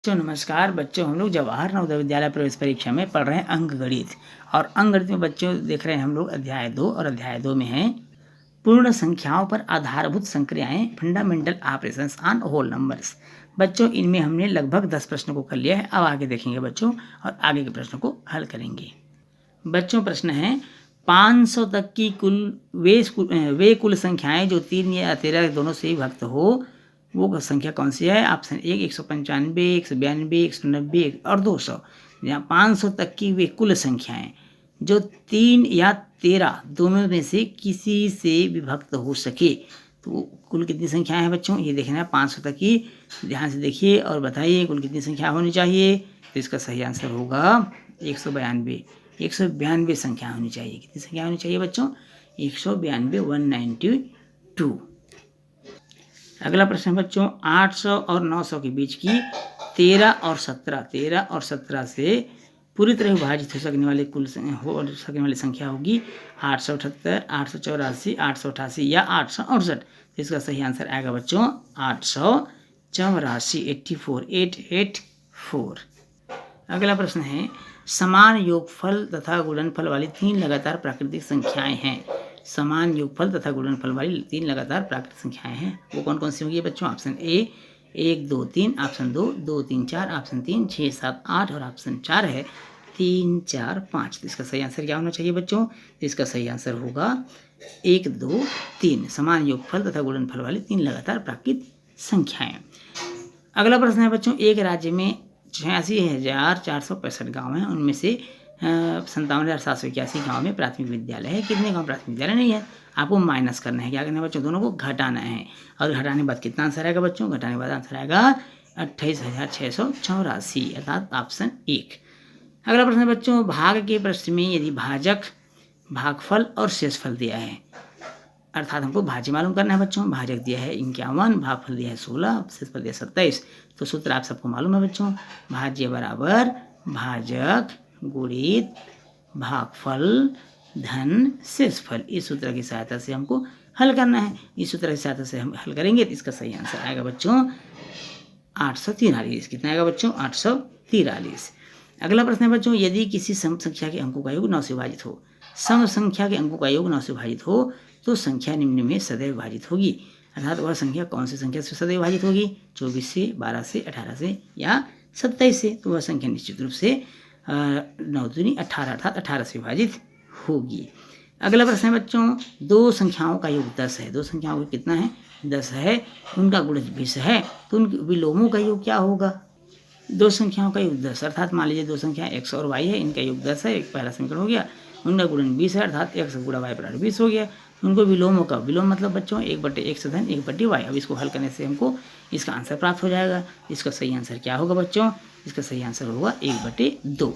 नमस्कार बच्चों, हम लोग जवाहर नवोदय विद्यालय प्रवेश परीक्षा में पढ़ रहे हैं अंकगणित। और अंकगणित में बच्चों देख रहे हैं हम लोग अध्याय 2 और अध्याय 2 में है पूर्ण संख्याओं पर आधारभूत संक्रियाएं, fundamental operations on whole numbers. बच्चों इनमें हमने लगभग 10 प्रश्नों को कर लिया है। अब आगे देखेंगे बच्चों और आगे के प्रश्नों को हल करेंगे। बच्चों प्रश्न है 500 तक की वे कुल संख्याएं जो 3 या 13 दोनों से विभक्त हो, वो संख्या कौन सी है? ऑप्शन 1 195, 192, 190 और 200। यहाँ 500 तक की वे कुल संख्याएं जो 3 या 13 दोनों में से किसी से विभक्त हो सके, तो कुल कितनी संख्याएं हैं बच्चों? ये देखना है 500 तक की। ध्यान से देखिए और बताइए कुल कितनी संख्या होनी चाहिए। तो इसका सही आंसर होगा 192। 192 संख्या होनी चाहिए। कितनी संख्या होनी चाहिए बच्चों? 192, 192। अगला प्रश्न है बच्चों 800 और 900 के बीच की 13 और 17 से पूरी तरह विभाजित हो सकने वाली संख्या होगी 878, 884, 888 या 868। तो इसका सही आंसर आएगा बच्चों 884, 884। अगला प्रश्न है समान योगफल तथा गुणनफल वाली 3 लगातार प्राकृतिक संख्याएं हैं। समान योगफल तथा गुणनफल वाली 3 लगातार प्राकृतिक संख्याएं हैं, वो कौन कौन सी होंगी बच्चों? ऑप्शन ए 1 2 3, ऑप्शन 2 2 3 4, ऑप्शन 3 6 7 8 और ऑप्शन 4 है 3 4 5। तो इसका सही आंसर क्या होना चाहिए बच्चों? तो इसका सही आंसर होगा 1 2 3। समान योगफल तथा गुणनफल वाली 3 लगातार प्राकृतिक संख्याएं। अगला प्रश्न है बच्चों एक राज्य में 86,465 गाँव हैं, उनमें से 57,781 गाँव में प्राथमिक विद्यालय है। कितने गाँव प्राथमिक विद्यालय नहीं है? आपको माइनस करना है। क्या करना है बच्चों? दोनों को घटाना है। और घटाने के बाद कितना आंसर आएगा बच्चों? घटाने के बाद आंसर आएगा 28,684, अर्थात ऑप्शन 1। अगला प्रश्न है बच्चों भाग के प्रश्न में यदि भाजक, भागफल और शेषफल दिया है, अर्थात हमको भाज्य मालूम करना है बच्चों। भाजक दिया है 51, भागफल दिया है 16, शेषफल दिया है 27। तो सूत्र आप सबको मालूम है बच्चों, भाज्य बराबर भाजक गुणित भागफल धन शेषफल। इस सूत्र की सहायता से हमको हल करना है। इस सूत्र की सहायता से हम हल करेंगे तो इसका सही आंसर आएगा बच्चों 843। कितना आएगा बच्चों? 843। अगला प्रश्न है बच्चों यदि किसी सम संख्या के अंकों का योग 9 से विभाजित हो, सम संख्या के अंकों का योग 9 से विभाजित हो तो संख्या निम्न में सदैव विभाजित होगी, अर्थात वह संख्या कौन सी संख्या से सदैव विभाजित होगी? 24 से, 12 से, 18 से या 27 से। तो वह संख्या निश्चित रूप से 9 दूनी 18 अर्थात 18 से विभाजित होगी। अगला प्रश्न है बच्चों दो संख्याओं का योग 10 है। दो संख्याओं का कितना है? 10 है। उनका गुणज 20 है, तो उन विलोमों का योग क्या होगा? दो संख्याओं का योग 10, अर्थात मान लीजिए दो संख्या x और y है, इनका योग 10 है, एक पहला समीकरण हो गया। उनका गुणन 20 है, अर्थात x गुणा y बराबर 20 हो गया। उनको विलोमों का, विलोम मतलब बच्चों 1/x धन 1/y। अब इसको हल करने से हमको इसका आंसर प्राप्त हो जाएगा। इसका सही आंसर क्या होगा बच्चों? इसका सही आंसर होगा 1/2।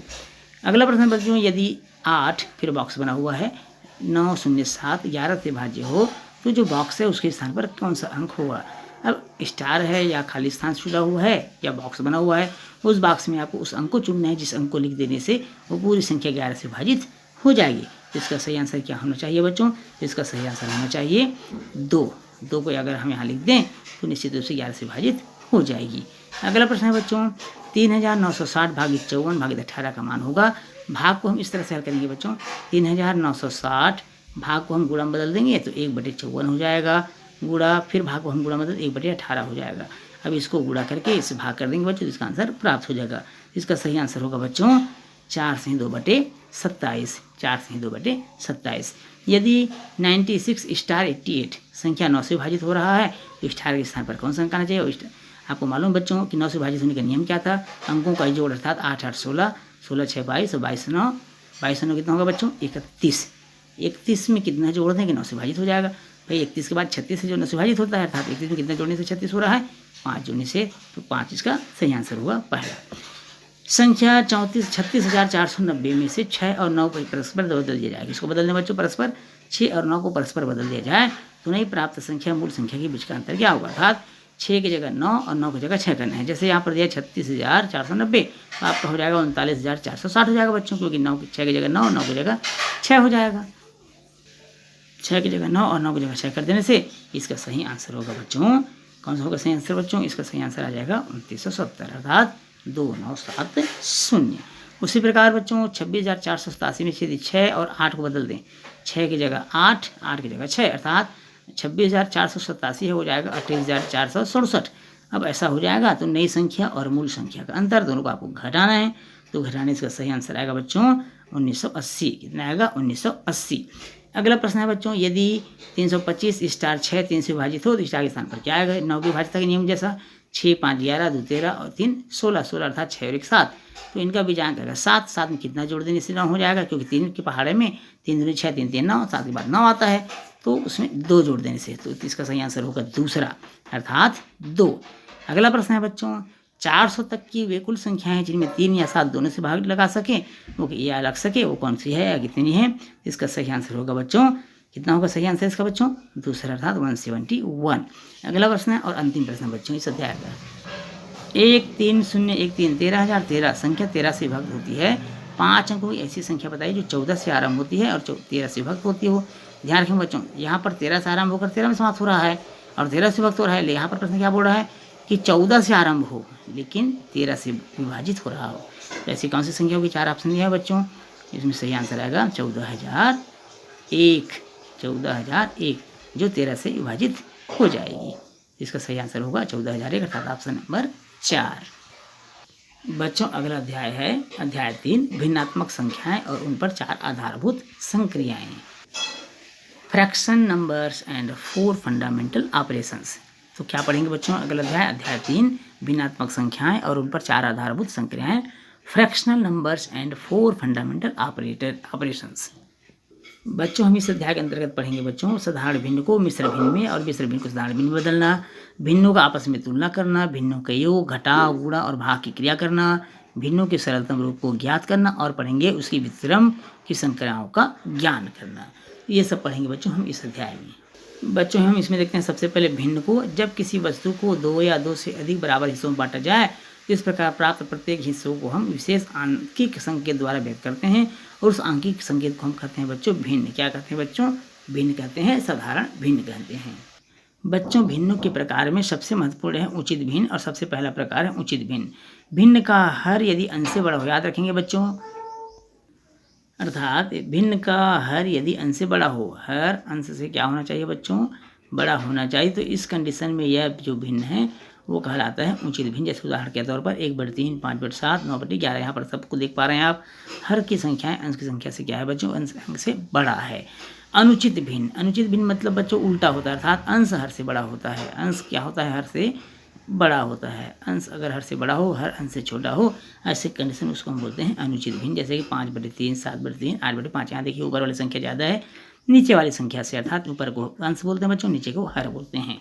अगला प्रश्न बच्चों यदि 8 फिर बॉक्स बना हुआ है 9 0 7 11 से भाज्य हो तो जो बॉक्स है उसके स्थान पर कौन सा अंक होगा? अब स्टार है या खाली स्थान छुड़ा हुआ है या बॉक्स बना हुआ है, उस बॉक्स में आपको उस अंक को चुनना है जिस अंक को लिख देने से वो पूरी संख्या 11 से विभाजित हो जाएगी। तो इसका सही आंसर क्या होना चाहिए बच्चों? इसका सही आंसर होना चाहिए 2। 2 को अगर हम यहाँ लिख दें तो निश्चित रूप से 11 से विभाजित हो जाएगी। अगला प्रश्न है बच्चों 3960 भागित 54 भागित 18 का मान होगा। भाग को हम इस तरह से हल करेंगे बच्चों, 3960 भाग को हम गुणा में बदल देंगे तो 1/54 हो जाएगा, गुणा फिर भाग को हम गुणा बदल 1/18 हो जाएगा। अब इसको गुणा करके इससे भाग कर देंगे बच्चों, इसका आंसर प्राप्त हो जाएगा। इसका सही आंसर होगा बच्चों 4 से 2/27। 4 से 2/27। यदि 96 स्टार 88 संख्या 9 से विभाजित हो रहा है तो स्टार के स्थान पर कौन सा अंक आना चाहिए? आपको मालूम बच्चों कि 9 से विभाजित होने का नियम क्या था? अंकों का जोड़, अर्थात 8 8 16, 16 6 22 और 22 9 कितना होगा बच्चों? 31। 31 में कितना जोड़ दें कि 9 से विभाजित हो जाएगा? भाई 31 के बाद 36 से जो 9 से विभाजित होता है, अर्थात 31 में कितना जोड़ने से 36 हो रहा है? 5 जोड़ने से, तो 5 इसका सही आंसर हुआ पहला। संख्या 36,490 में से 6 और 9 को परस्पर बदल दिया जाएगा। इसको बदलने बच्चों परस्पर 6 और 9 को परस्पर बदल दिया जाए तो नहीं प्राप्त संख्या मूल संख्या के बीच का अंतर क्या होगा? अर्थात 6 की जगह 9 और 9 की जगह 6 करना है। जैसे यहाँ पर दिया 36,490 तो आपका हो जाएगा 39,460 हो जाएगा बच्चों, क्योंकि 6 की जगह 9 और 9 की जगह 6 हो जाएगा। 6 की जगह 9 और 9 की जगह 6 कर देने से इसका सही आंसर होगा बच्चों, कौन सा होगा सही आंसर बच्चों? इसका सही आंसर आ जाएगा 2970, अर्थात 2970। उसी प्रकार बच्चों 26,487 में से यदि 6 और 8 को बदल दें, 6 की जगह 8, 8 की जगह 6, अर्थात 26,487 है, हो जाएगा 28,467। अब ऐसा हो जाएगा तो नई संख्या और मूल संख्या का अंतर दोनों को आपको घटाना है, तो घटाने से सही आंसर आएगा बच्चों 1980। कितना आएगा? 1980। अगला प्रश्न है बच्चों, यदि 325 स्टार 6 3 से विभाजित हो तो स्टार के स्थान पर क्या आएगा? 9 की भाज्यता के नियम जैसा 6 5 11 2 13 और 3 16, 16 अर्थात 6 और 1 7। तो इनका बीजांक आएगा 7, 7 में कितना जोड़ देने से 9 हो जाएगा, क्योंकि 3 के पहाड़े में 3 दूनी 6 3 3 9, 7 के बाद 9 आता है, तो उसमें 2 जोड़ देने से, तो इसका सही आंसर होगा दूसरा, अर्थात 2। अगला प्रश्न है बच्चों, 400 तक की वे कुल संख्याएं जिनमें 3 या 7 दोनों से भाग लगा सके, वो या लग सके, वो कौन सी है या कितनी है? इसका सही आंसर होगा बच्चों, कितना होगा सही आंसर इसका बच्चों? दूसरा, अर्थात 171। अगला प्रश्न है और अंतिम प्रश्न बच्चों इस अध्याय का, 13013 13,013 संख्या 13 से विभक्त होती है। 5 अंकों की ऐसी संख्या बताइए जो 14 से आरंभ होती है और 13 से विभक्त होती हो। ध्यान रखें बच्चों, यहाँ पर 13 से आरंभ होकर 13 में समाप्त हो रहा है और 13 से विभक्त हो रहा है। यहाँ पर प्रश्न क्या बोल रहा है कि 14 से आरंभ हो लेकिन 13 से विभाजित हो रहा हो। तो ऐसी कौन सी संख्या होगी? 4 ऑप्शन दिया है बच्चों, इसमें सही आंसर आएगा 14,001, 14,001 जो 13 से विभाजित हो जाएगी। इसका सही आंसर होगा 14,001, अर्थात ऑप्शन नंबर 4। बच्चों अगला अध्याय है अध्याय 3, भिन्नात्मक संख्याएं और उन पर 4 आधारभूत संक्रियाएं, fraction numbers and 4 fundamental operations. तो क्या पढ़ेंगे बच्चों? अगला अध्याय अध्याय 3, भिन्नात्मक संख्याएं और उन पर 4 आधारभूत संक्रियाएं, fractional numbers and 4 fundamental operations. बच्चों हम इस अध्याय के अंतर्गत पढ़ेंगे बच्चों, साधारण भिन्न को मिश्र भिन्न में और मिश्र भिन्न को साधारण भिन्न में बदलना, भिन्नों का आपस में तुलना करना, भिन्नों का योग घटाव गुणा और भाग की क्रिया करना, भिन्नों के सरलतम रूप को ज्ञात करना और पढ़ेंगे उसकी विक्रम की संक्रियाओं का ज्ञान करना। ये सब पढ़ेंगे बच्चों हम इस अध्याय में। बच्चों हम इसमें देखते हैं सबसे पहले भिन्न को। जब किसी वस्तु को 2 या 2 से अधिक बराबर हिस्सों में बांटा जाए, इस प्रकार प्राप्त प्रत्येक हिस्सों को हम विशेष आंकिक संकेत द्वारा व्यक्त करते हैं और उस आंकिक संकेत को हम कहते हैं बच्चों भिन्न। क्या कहते हैं बच्चों? भिन्न कहते हैं, साधारण भिन्न कहते हैं। बच्चों भिन्नों के प्रकार में सबसे महत्वपूर्ण है उचित भिन्न और सबसे पहला प्रकार है उचित भिन्न। भिन्न का हर यदि अंश से बड़ा हो, याद रखेंगे बच्चों, अर्थात भिन्न का हर यदि अंश से बड़ा हो, हर अंश से क्या होना चाहिए बच्चों? बड़ा होना चाहिए। तो इस कंडीशन में यह जो भिन्न है वो कहलाता है उचित भिन्न। जैसे उदाहरण के तौर पर 1/3, 5/7, 9/11, यहाँ पर सबको देख पा रहे हैं आप। हर की संख्याएं अंश की संख्या से क्या है बच्चों? अंश से बड़ा है। अनुचित भिन्न, अनुचित भिन्न मतलब बच्चों उल्टा होता है, अर्थात अंश हर से बड़ा होता है। अंश क्या होता है? हर से बड़ा होता है। अंश अगर हर से बड़ा हो, हर अंश से छोटा हो, ऐसे कंडीशन उसको हम बोलते हैं अनुचित भिन्न। जैसे कि 5/3, 7/3, 8/5। यहाँ देखिए ऊपर वाली संख्या ज़्यादा है नीचे वाली संख्या से, अर्थात ऊपर को अंश बोलते हैं बच्चों, नीचे को हर बोलते हैं।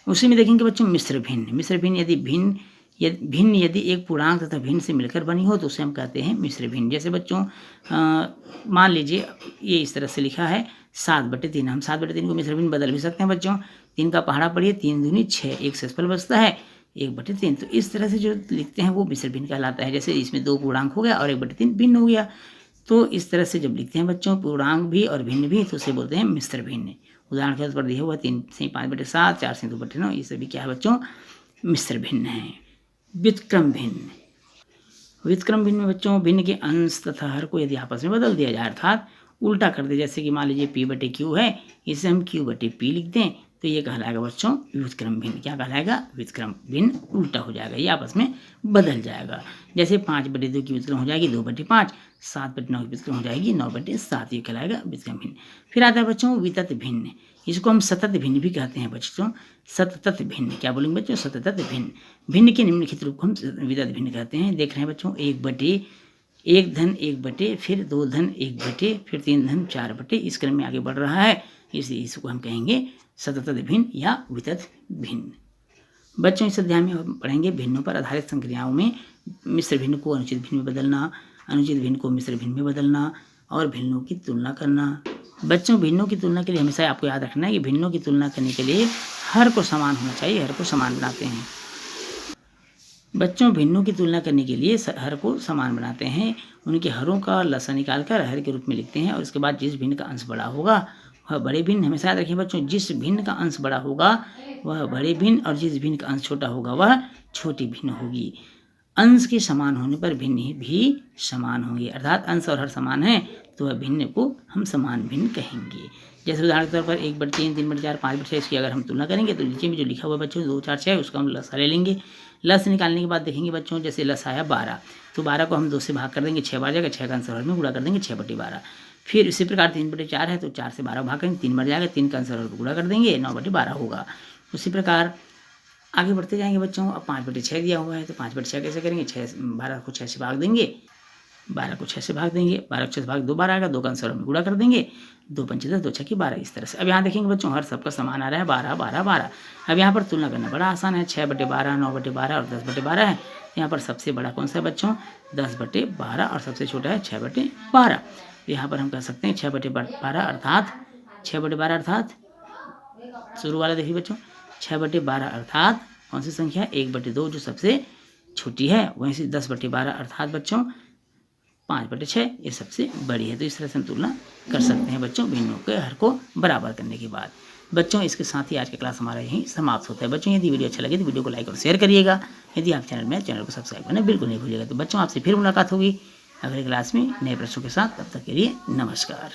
उसी में देखेंगे बच्चों मिश्र भिन्न। मिश्र भिन्न यदि भिन्न यदि एक पूर्णांक तथा भिन्न से मिलकर बनी हो तो उसे हम कहते हैं मिश्र भिन्न। जैसे बच्चों मान लीजिए ये इस तरह से लिखा है 7/3, हम 7/3 को मिश्र भिन्न बदल भी सकते हैं बच्चों। 3 का पहाड़ा पढ़िए, 3 दूनी 6, 1 शेषफल बचता है 1/3। तो इस तरह से जो लिखते हैं वो मिश्र भिन्न कहलाता है। जैसे इसमें 2 पूर्णांक हो गया और 1/3 भिन्न हो गया, तो इस तरह से जब लिखते हैं बच्चों पूर्णांक भी और भिन्न भी, तो उसे बोलते हैं मिश्र भिन्न। उदाहरण के तौर पर दिया हुआ 3 से 5/7, 4 से 2/9, ये सभी क्या है बच्चों? मिश्र भिन्न है। व्युत्क्रम भिन्न, व्युत्क्रम भिन्न में बच्चों भिन्न के अंश तथा हर को यदि आपस में बदल दिया जाए, अर्थात उल्टा कर दे, जैसे कि मान लीजिए P/Q है, इसे हम Q/P लिख दें, तो ये कहलाएगा बच्चों व्युत्क्रम भिन्न। क्या कहलाएगा? व्युत्क्रम भिन्न उल्टा हो जाएगा, ये आपस में बदल जाएगा। जैसे 5/2 की व्युत्क्रम हो जाएगी 2/5, 7/9 की व्युत्क्रम हो जाएगी 9/7, ये कहलाएगा व्युत्क्रम भिन्न। फिर आता है बच्चों वितत भिन्न, इसको हम सतत भिन्न भी कहते हैं बच्चों। सतत भिन्न, क्या बोलेंगे बच्चों? सतत भिन्न। भिन्न के निम्नलिखित रूप को हम वितत भिन्न कहते हैं। देख रहे हैं बच्चों 1/1 फिर 2/1 फिर 3/4, इस क्रम में आगे बढ़ रहा है, इसलिए इसको हम कहेंगे सतत भिन्न या वितत भिन्न। बच्चों इस अध्याय में हम पढ़ेंगे भिन्नों पर आधारित संक्रियाओं में मिश्र भिन्न को अनुचित भिन्न में बदलना, अनुचित भिन्न को मिश्र भिन्न में बदलना और भिन्नों की तुलना करना। बच्चों भिन्नों की तुलना के लिए हमेशा आपको याद रखना है कि भिन्नों की तुलना करने के लिए हर को समान होना चाहिए, हर को समान बनाते हैं। बच्चों भिन्नों की तुलना करने के लिए हर को समान बनाते हैं, उनके हरों का लसा निकालकर हर के रूप में लिखते हैं और उसके बाद जिस भिन्न का अंश बड़ा होगा वह बड़े भिन्न, हमेशा याद रखिए बच्चों, जिस भिन्न का अंश बड़ा होगा वह बड़े भिन्न और जिस भिन्न का अंश छोटा होगा वह छोटी भिन्न होगी। अंश के समान होने पर भिन्न भी समान होंगे, अर्थात अंश और हर समान है तो वह भिन्न को हम समान भिन्न कहेंगे। जैसे उदाहरण के तौर पर 1/3, 3/4, 5/6 इसकी अगर हम तुलना करेंगे तो नीचे में जो लिखा हुआ बच्चों 2, 4, 6 उसका हम लसा ले लेंगे। लस निकालने के बाद देखेंगे बच्चों, जैसे लस आया 12, तो 12 को हम 2 से भाग कर देंगे, 6 बार जाएगा, 6 का आंसर हर में गुणा कर देंगे 6/12। फिर इसी प्रकार 3/4 है तो 4 से 12 भाग करेंगे, 3 बार जाएगा, 3 का आंसर हर को गुणा कर देंगे, 9/12 होगा। उसी प्रकार आगे बढ़ते जाएंगे बच्चों। अब 5/6 दिया हुआ है तो 5/6 कैसे करेंगे, 12 को 6 से भाग देंगे, 12 को 6 से भाग देंगे, 12 को 6 से भाग 2 बार आएगा, 2 का आंसर हम गुणा कर देंगे, 2 पंचे 10, 2 छक्के 12 इस तरह से। अब यहाँ देखेंगे बच्चों हर सबका समान आ रहा है 12, 12, 12। अब यहाँ पर तुलना करना बड़ा आसान है, 6/12, 9/12 और 10/12 है। यहाँ पर सबसे बड़ा कौन सा है बच्चों, 10/12 और सबसे छोटा है 6/12। यहाँ पर हम कह सकते हैं 6/12 अर्थात 6/12 अर्थात शुरू वाला देखिए बच्चों, 6/12 अर्थात कौन सी संख्या, 1/2 जो सबसे छोटी है, वहीं से 10/12 अर्थात बच्चों 5/6 ये सबसे बड़ी है। तो इस तरह से हम तुलना कर सकते हैं बच्चों भिन्नों के हर को बराबर करने के बाद। बच्चों इसके साथ ही आज का क्लास हमारा यहीं समाप्त होता है। बच्चों यदि वीडियो अच्छा लगे तो वीडियो को लाइक और शेयर करिएगा। यदि आप चैनल को सब्सक्राइब करना बिल्कुल नहीं भूलिएगा। तो बच्चों आपसे फिर मुलाकात होगी अगले क्लास में नए प्रश्नों के साथ। तब तक के लिए नमस्कार।